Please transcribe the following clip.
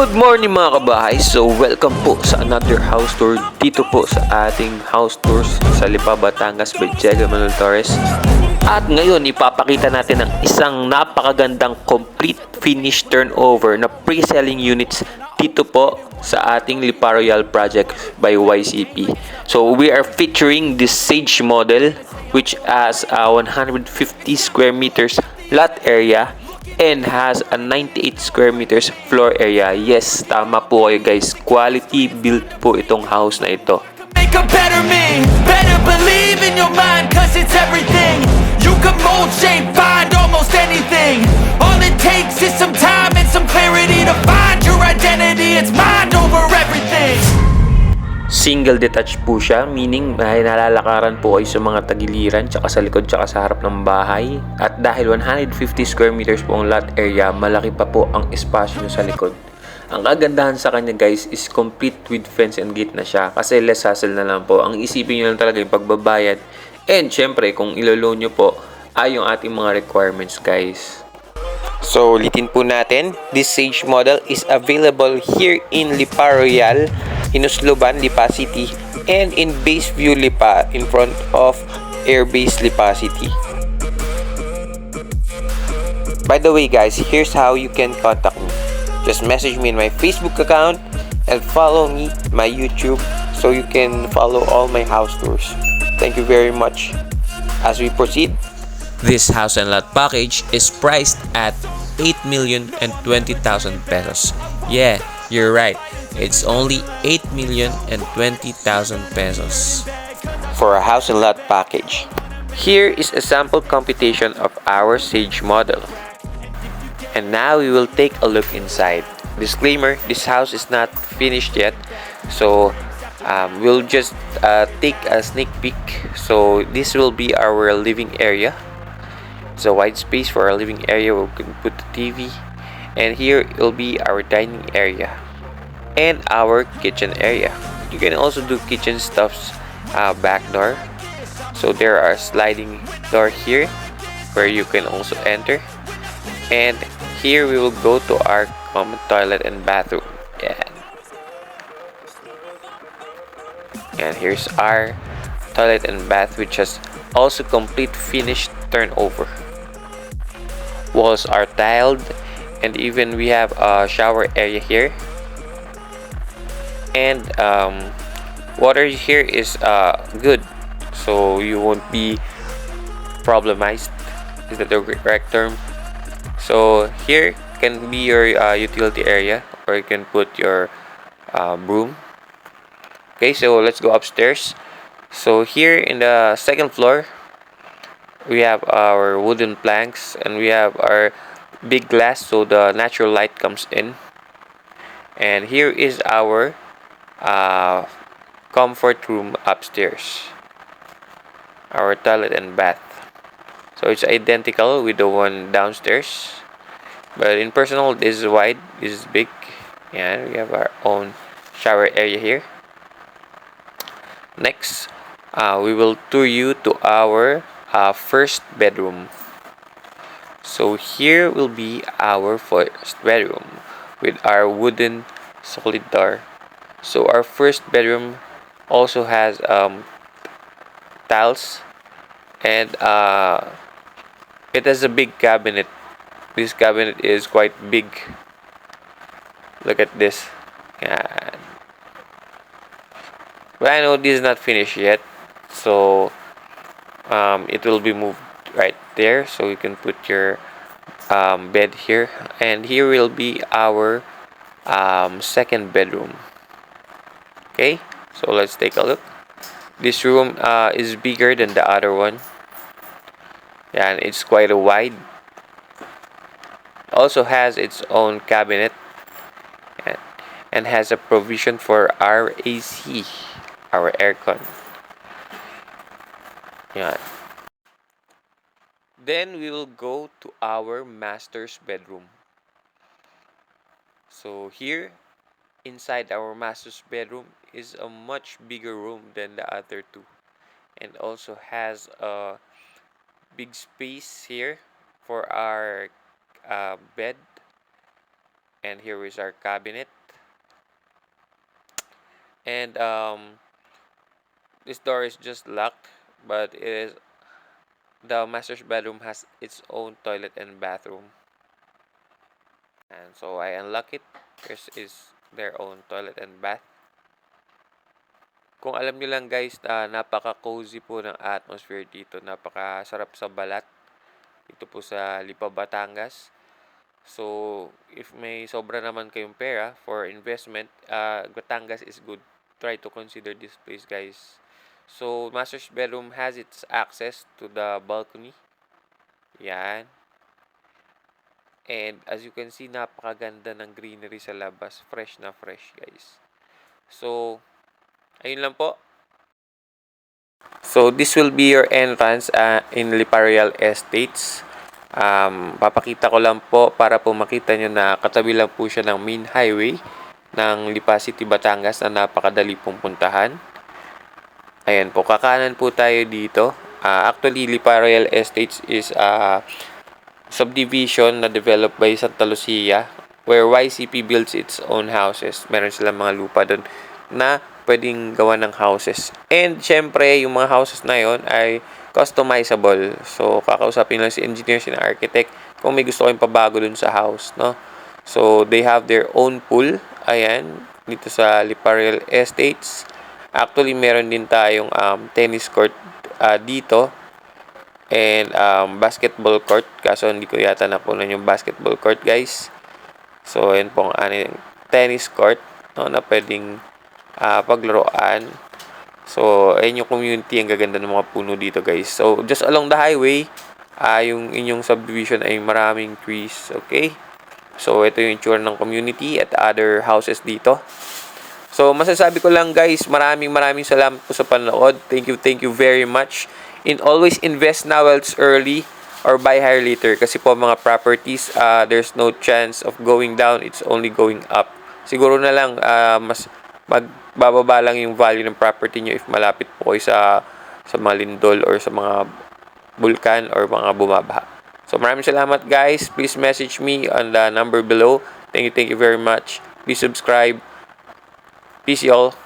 Good morning mga kabahay! So welcome po sa another house tour dito po sa ating house tours sa Lipa, Batangas by Diego Emmanuel Torres. At ngayon ipapakita natin ang isang napakagandang complete finish turnover na pre-selling units dito po sa ating Lipa Royale project by YCP. So we are featuring this Sage model which has a 150 square meters lot area and has a 98 square meters floor area. Yes, tama po kayo guys. Quality built po itong house na ito. Make a better me, better believe in your mind, cause it's everything. You can mold, shape, find almost anything. All it takes is some time and some clarity to find your identity. It's mind over everything. Single detached po siya, meaning may nalalakaran po kayo sa mga tagiliran, tsaka sa likod, tsaka sa harap ng bahay. At dahil 150 square meters po ang lot area, malaki pa po ang espasyo nyo sa likod. Ang kagandahan sa kanya guys is complete with fence and gate na siya, kasi less hassle na lang po. Ang isipin nyo lang talaga yung pagbabayad. And syempre, kung ilo-loan nyo po, ay yung ating mga requirements guys. So, ulitin po natin, this Sage model is available here in Lipa Royale, Inusloban, Lipa City, and in Baseview, Lipa, in front of Airbase Lipa City. By the way guys, here's how you can contact me. Just message me in my Facebook account and follow me my YouTube so you can follow all my house tours. Thank you very much. As we proceed, this house and lot package is priced at 8,020,000 pesos. Yeah, you're right. It's only 8,020,000 pesos for a house and lot package. Here is a sample computation of our Sage model. And now we will take a look inside. Disclaimer, this house is not finished yet. So we'll just take a sneak peek. So this will be our living area. It's a wide space for our living area. We can put the TV. And here will be our dining area and our kitchen area. You can also do kitchen stuffs back door. So there are sliding door here where you can also enter. And here we will go to our common toilet and bathroom. And here's our toilet and bath, which has also complete finished turnover. Walls are tiled, and even we have a shower area here. And water here is good, so you won't be problemized. Is that the correct term? So here can be your utility area, or you can put your broom. Okay, so let's go upstairs. So here in the second floor, we have our wooden planks, and we have our big glass so the natural light comes in. And here is our comfort room upstairs, our toilet and bath. So it's identical with the one downstairs, but in personal, this is wide, this is big, and we have our own shower area here. Next, we will tour you to our first bedroom. So here will be our first bedroom with our wooden solid door. So our first bedroom also has tiles, and it has a big cabinet. This cabinet is quite big. Look at this. Yeah. But I know this is not finished yet, so it will be moved right there, so you can put your bed here. And here will be our second bedroom. Okay, so let's take a look. This room is bigger than the other one. Yeah, and it's quite a wide. Also has its own cabinet and has a provision for our AC, our aircon. Yeah. Then we will go to our master's bedroom. So here, inside our master's bedroom is a much bigger room than the other two, and also has a big space here for our bed, And here is our cabinet. And this door is just locked, but the master's bedroom has its own toilet and bathroom. And so I unlock it. This is their own toilet and bath. Kung alam nyo lang guys, napaka-cozy po ng atmosphere dito. Napaka-sarap sa balat. Dito po sa Lipa, Batangas. So, if may sobra naman kayong pera for investment, Batangas is good. Try to consider this place guys. So, master's bedroom has its access to the balcony. Yan. And as you can see, napakaganda ng greenery sa labas. Fresh na fresh guys. So, ayun lang po. So, this will be your entrance in Lipa Royale Estates. Papakita ko lang po para po makita nyo na katabi lang po siya ng main highway ng Lipa City, Batangas na napakadali pong puntahan. Ayan po, kakanan po tayo dito. Actually, Lipa Royale Estates is subdivision na developed by Sta.Lucia where YCP builds its own houses. Meron silang mga lupa doon na pwedeng gawa ng houses. And syempre, yung mga houses na yon ay customizable. So, kakausapin lang si engineer, si architect kung may gusto kayong pabago dun sa house, no? So, they have their own pool. Ayan, dito sa Lipa Royale Estates. Actually, meron din tayong tennis court dito. And basketball court. Kaso hindi ko yata napunan yung basketball court guys. So yun pong tennis court, no, na pwedeng paglaruan. So ayun yung community. Ang gaganda ng mga puno dito guys. So just along the highway, yung inyong subdivision ay maraming trees. Okay. So ito yung itsura ng community at other houses dito. So masasabi ko lang guys, maraming salamat po sa panonood. Thank you very much. And always invest now while it's early or buy higher later. Kasi po mga properties, there's no chance of going down. It's only going up. Siguro na lang, mas magbababa lang yung value ng property nyo if malapit po kayo sa mga lindol or sa mga bulkan or mga bumabaha. So maraming salamat guys. Please message me on the number below. Thank you very much. Please subscribe. Peace y'all.